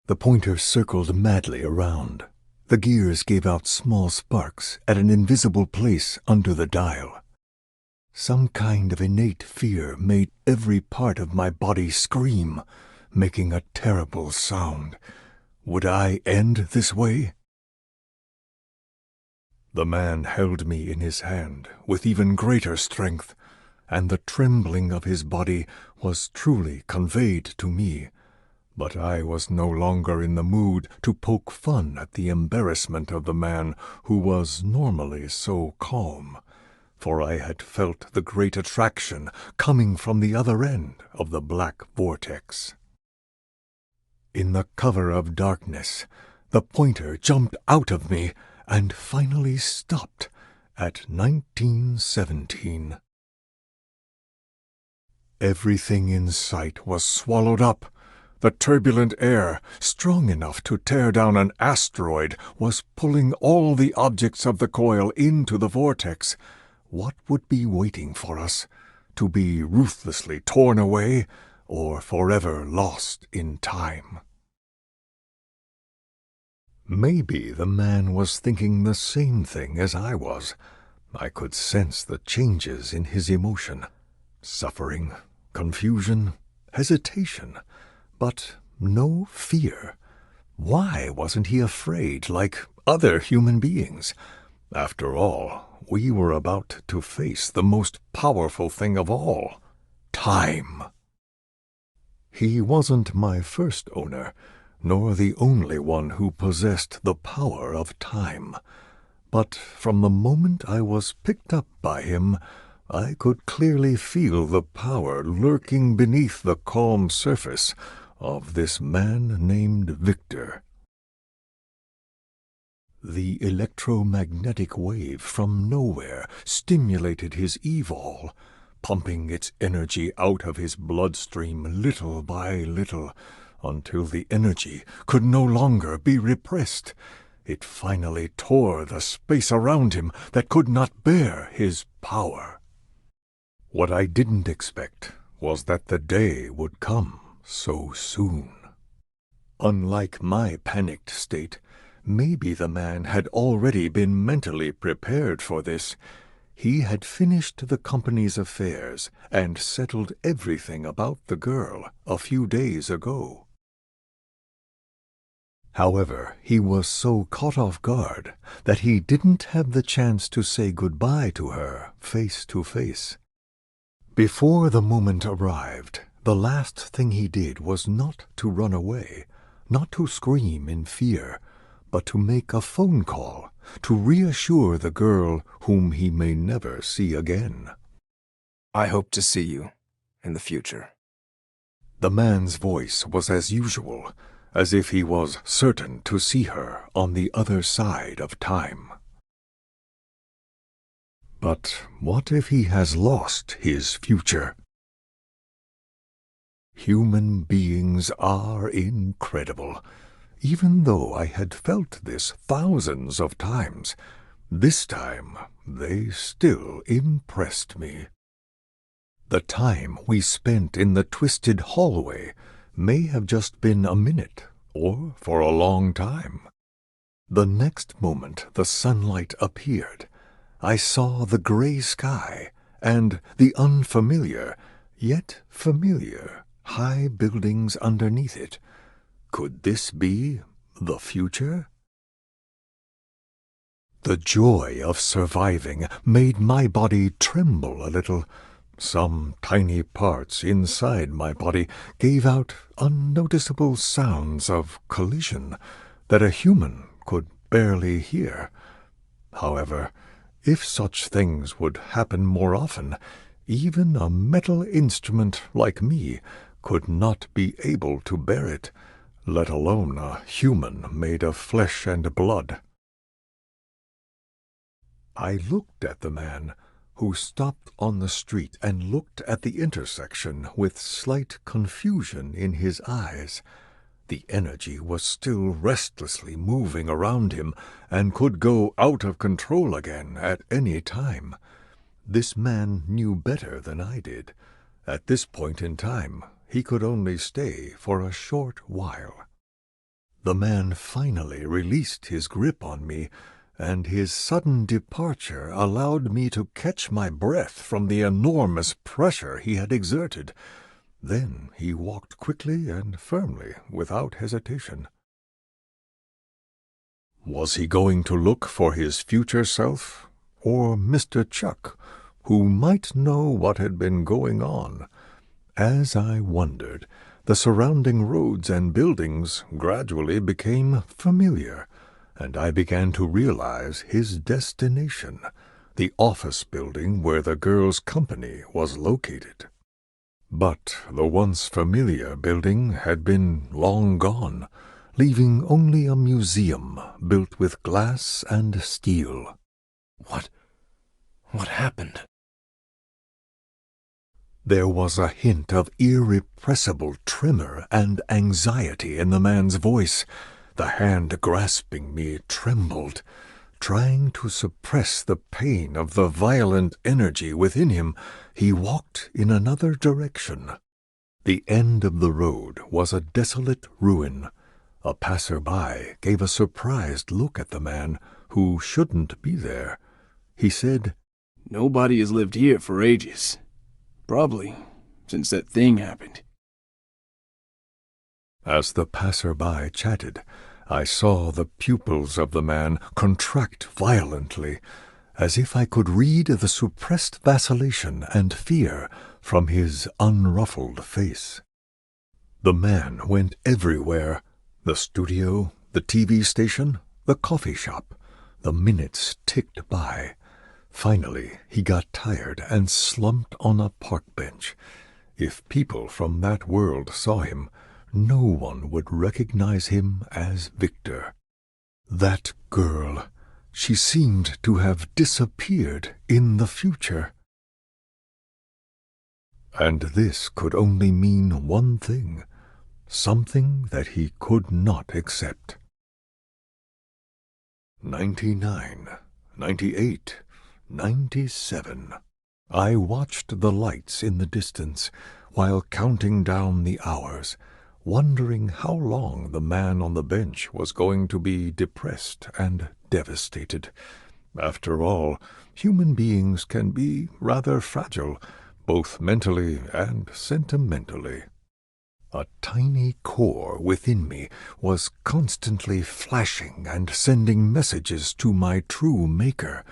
The pointer circled madly around. The gears gave out small sparks at an invisible place under the dial. Some kind of innate fear made every part of my body scream, making a terrible sound. Would I end this way? The man held me in his hand with even greater strength, and the trembling of his body was truly conveyed to me. But I was no longer in the mood to poke fun at the embarrassment of the man who was normally so calm, for I had felt the great attraction coming from the other end of the black vortex. In the cover of darkness, the pointer jumped out of me and finally stopped at 1917. Everything in sight was swallowed up. The turbulent air, strong enough to tear down an asteroid, was pulling all the objects of the coil into the vortex. What would be waiting for us? To be ruthlessly torn away, or forever lost in time? Maybe the man was thinking the same thing as I was. I could sense the changes in his emotion. Suffering, confusion, hesitation, but no fear. Why wasn't he afraid like other human beings? After all, we were about to face the most powerful thing of all, time. He wasn't my first owner, nor the only one who possessed the power of time. But from the moment I was picked up by him, I could clearly feel the power lurking beneath the calm surface of this man named Victor. The electromagnetic wave from nowhere stimulated his Evol, pumping its energy out of his bloodstream little by little, until the energy could no longer be repressed. It finally tore the space around him that could not bear his power. What I didn't expect was that the day would come so soon. Unlike my panicked state, maybe the man had already been mentally prepared for this. He had finished the company's affairs and settled everything about the girl a few days ago. However, he was so caught off guard that he didn't have the chance to say goodbye to her face to face. Before the moment arrived, the last thing he did was not to run away, not to scream in fear, but to make a phone call to reassure the girl whom he may never see again. I hope to see you in the future. The man's voice was as usual, as if he was certain to see her on the other side of time. But what if he has lost his future? Human beings are incredible. Even though I had felt this thousands of times, this time they still impressed me. The time we spent in the twisted hallway may have just been a minute, or for a long time. The next moment the sunlight appeared. I saw the gray sky and the unfamiliar, yet familiar, high buildings underneath it. Could this be the future? The joy of surviving made my body tremble a little. Some tiny parts inside my body gave out unnoticeable sounds of collision that a human could barely hear. However, if such things would happen more often, even a metal instrument like me could not be able to bear it, let alone a human made of flesh and blood. I looked at the man, who stopped on the street and looked at the intersection with slight confusion in his eyes. The energy was still restlessly moving around him and could go out of control again at any time. This man knew better than I did. At this point in time, he could only stay for a short while. the man finally released his grip on me, and his sudden departure allowed me to catch my breath from the enormous pressure he had exerted. Then he walked quickly and firmly, without hesitation. Was he going to look for his future self, or Mr. Chuck, who might know what had been going on? As I wondered, the surrounding roads and buildings gradually became familiar, and I began to realize his destination, the office building where the girl's company was located. But the once familiar building had been long gone, leaving only a museum built with glass and steel. What happened? There was a hint of irrepressible tremor and anxiety in the man's voice. The hand grasping me trembled. Trying to suppress the pain of the violent energy within him, he walked in another direction. The end of the road was a desolate ruin. A passer-by gave a surprised look at the man, who shouldn't be there. He said, "Nobody has lived here for ages. Probably since that thing happened." As the passer-by chatted, I saw the pupils of the man contract violently, as if I could read the suppressed vacillation and fear from his unruffled face. The man went everywhere, the studio, the TV station, the coffee shop. The minutes ticked by. Finally, he got tired and slumped on a park bench. If people from that world saw him, no one would recognize him as Victor. That girl, she seemed to have disappeared in the future. And this could only mean one thing, something that he could not accept. 99, 98, 97. I watched the lights in the distance while counting down the hours, wondering how long the man on the bench was going to be depressed and devastated. After all, human beings can be rather fragile, both mentally and sentimentally. A tiny core within me was constantly flashing and sending messages to my true maker.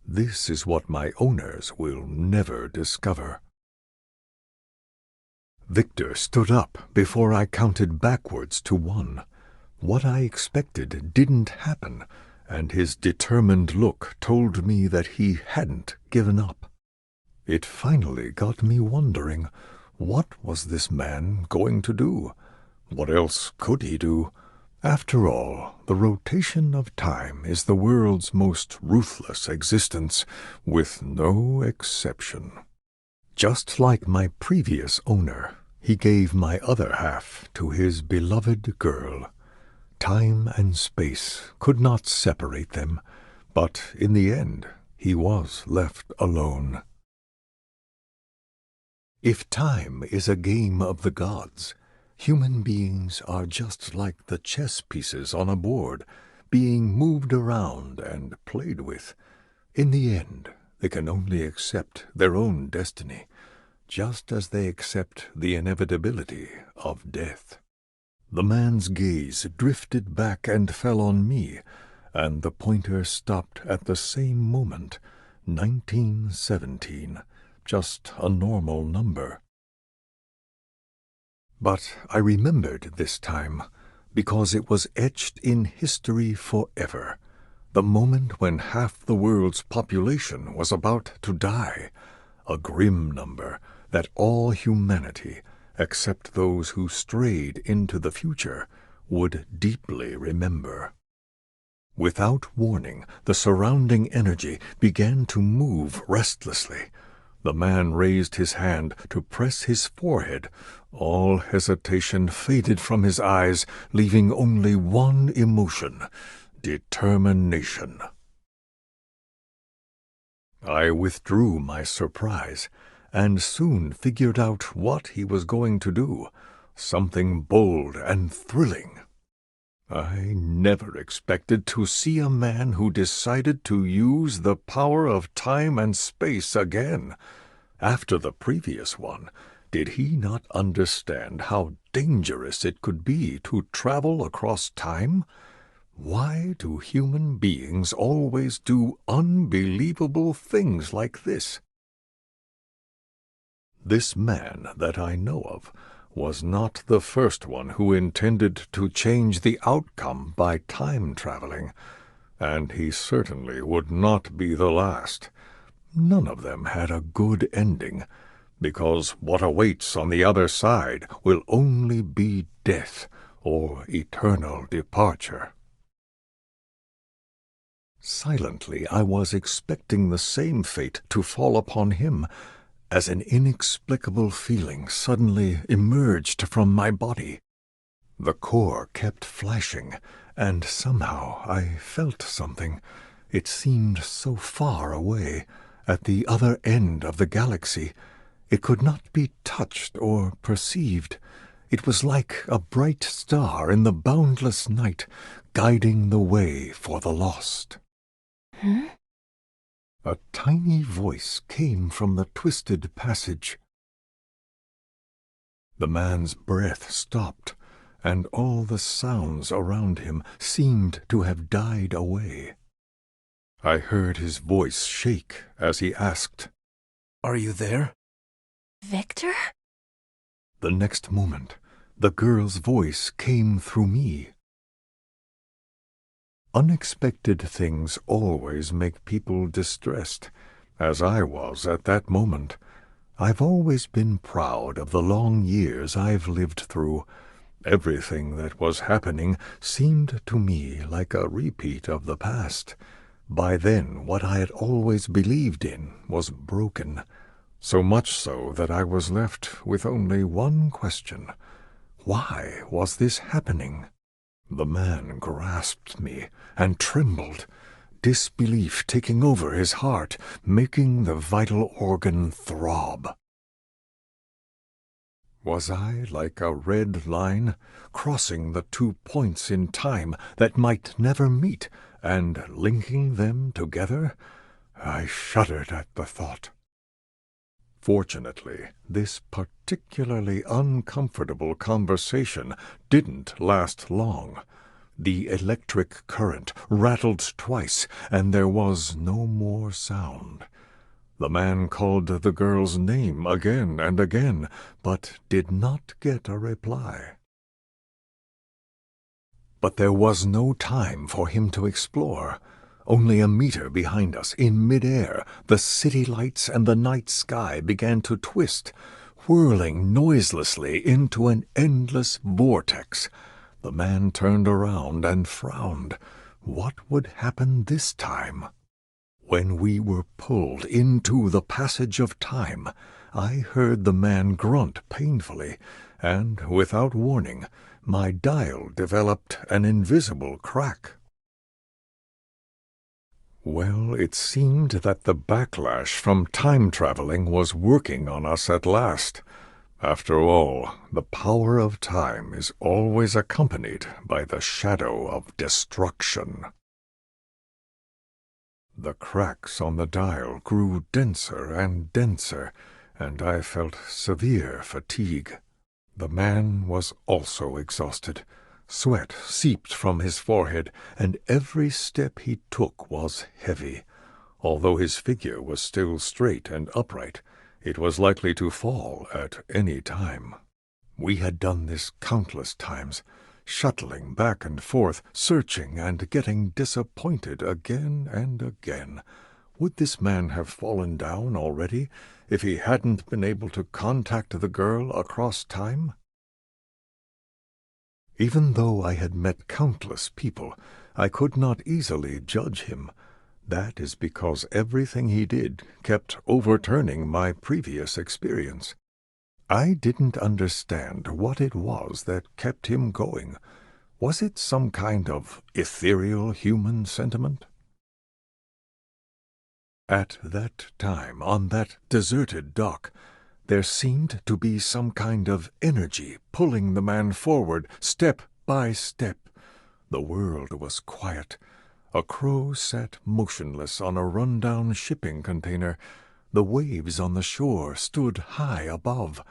This is what my owners will never discover. Victor stood up before I counted backwards to 1. What I expected didn't happen, and his determined look told me that he hadn't given up. It finally got me wondering, what was this man going to do? What else could he do? After all, the rotation of time is the world's most ruthless existence, with no exception. Just like my previous owner, he gave my other half to his beloved girl. Time and space could not separate them, but in the end he was left alone. If time is a game of the gods, human beings are just like the chess pieces on a board, being moved around and played with. In the end, they can only accept their own destiny, just as they accept the inevitability of death. The man's gaze drifted back and fell on me, and the pointer stopped at the same moment, 1917, just a normal number. But I remembered this time, because it was etched in history forever, the moment when half the world's population was about to die, a grim number that all humanity, except those who strayed into the future, would deeply remember. Without warning, the surrounding energy began to move restlessly. The man raised his hand to press his forehead. All hesitation faded from his eyes, leaving only one emotion: determination. I withdrew my surprise, and soon figured out what he was going to do, something bold and thrilling. I never expected to see a man who decided to use the power of time and space again. After the previous one, did he not understand how dangerous it could be to travel across time? Why do human beings always do unbelievable things like this? This man that I know of was not the first one who intended to change the outcome by time traveling, and he certainly would not be the last. None of them had a good ending, because what awaits on the other side will only be death or eternal departure. Silently I was expecting the same fate to fall upon him, as an inexplicable feeling suddenly emerged from my body. The core kept flashing, and somehow I felt something. It seemed so far away, at the other end of the galaxy. It could not be touched or perceived. It was like a bright star in the boundless night, guiding the way for the lost. A tiny voice came from the twisted passage. The man's breath stopped, and all the sounds around him seemed to have died away. I heard his voice shake as he asked, Are you there? Victor? The next moment, the girl's voice came through me. Unexpected things always make people distressed, as I was at that moment. I've always been proud of the long years I've lived through. Everything that was happening seemed to me like a repeat of the past. By then, what I had always believed in was broken, so much so that I was left with only one question. Why was this happening? The man grasped me and trembled, disbelief taking over his heart, making the vital organ throb. Was I like a red line, crossing the 2 points in time that might never meet, and linking them together? I shuddered at the thought. Fortunately, this particularly uncomfortable conversation didn't last long. The electric current rattled twice, and there was no more sound. The man called the girl's name again and again, but did not get a reply. But there was no time for him to explore. Only a meter behind us, in mid-air, the city lights and the night sky began to twist, whirling noiselessly into an endless vortex. The man turned around and frowned. What would happen this time? When we were pulled into the passage of time, I heard the man grunt painfully, and, without warning, my dial developed an invisible crack. Well, it seemed that the backlash from time traveling was working on us at last. After all, the power of time is always accompanied by the shadow of destruction. The cracks on the dial grew denser and denser, and I felt severe fatigue. The man was also exhausted. Sweat seeped from his forehead, and every step he took was heavy. Although his figure was still straight and upright, it was likely to fall at any time. We had done this countless times, shuttling back and forth, searching and getting disappointed again and again. Would this man have fallen down already if he hadn't been able to contact the girl across time? Even though I had met countless people, I could not easily judge him. That is because everything he did kept overturning my previous experience. I didn't understand what it was that kept him going. Was it some kind of ethereal human sentiment? At that time, on that deserted dock, there seemed to be some kind of energy pulling the man forward step by step. The world was quiet. A crow sat motionless on a run-down shipping container. The waves on the shore stood high above.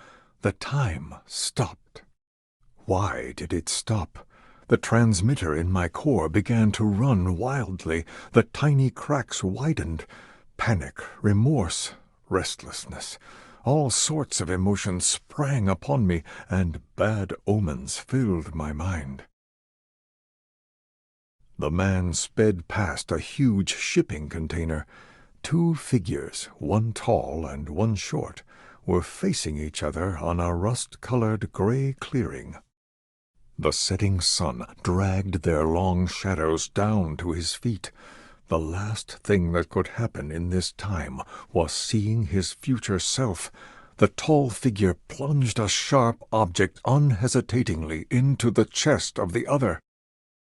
The time stopped. Why did it stop? The transmitter in my core began to run wildly. The tiny cracks widened. Panic, remorse, restlessness. All sorts of emotions sprang upon me, and bad omens filled my mind. The man sped past a huge shipping container. Two figures, one tall and one short, were facing each other on a rust-colored gray clearing. The setting sun dragged their long shadows down to his feet. The last thing that could happen in this time was seeing his future self. The tall figure plunged a sharp object unhesitatingly into the chest of the other.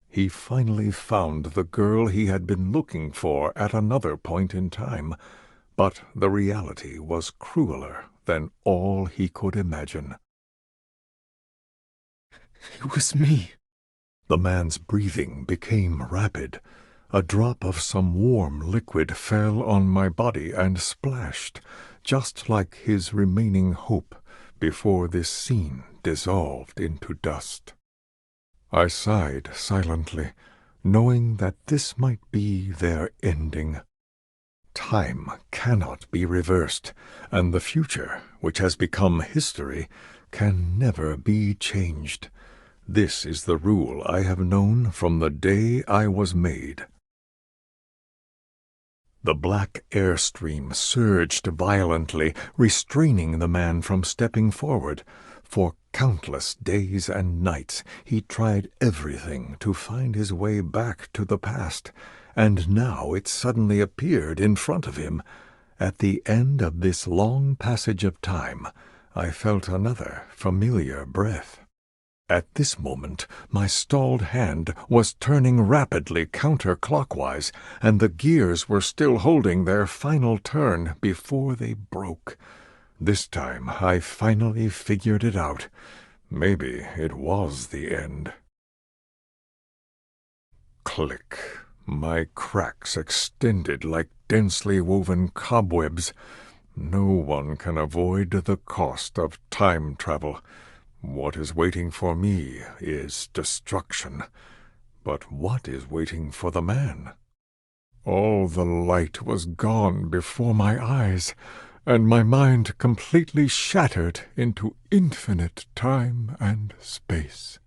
He finally found the girl he had been looking for at another point in time, but the reality was crueler than all he could imagine. It was me. The man's breathing became rapid. A drop of some warm liquid fell on my body and splashed, just like his remaining hope before this scene dissolved into dust. I sighed silently, knowing that this might be their ending. Time cannot be reversed, and the future, which has become history, can never be changed. This is the rule I have known from the day I was made. The black airstream surged violently, restraining the man from stepping forward. For countless days and nights he tried everything to find his way back to the past, and now it suddenly appeared in front of him. At the end of this long passage of time, I felt another familiar breath. At this moment, my stalled hand was turning rapidly counterclockwise, and the gears were still holding their final turn before they broke. This time, I finally figured it out. Maybe it was the end. Click. My cracks extended like densely woven cobwebs. No one can avoid the cost of time travel. What is waiting for me is destruction. But what is waiting for the man? All the light was gone before my eyes, and my mind completely shattered into infinite time and space.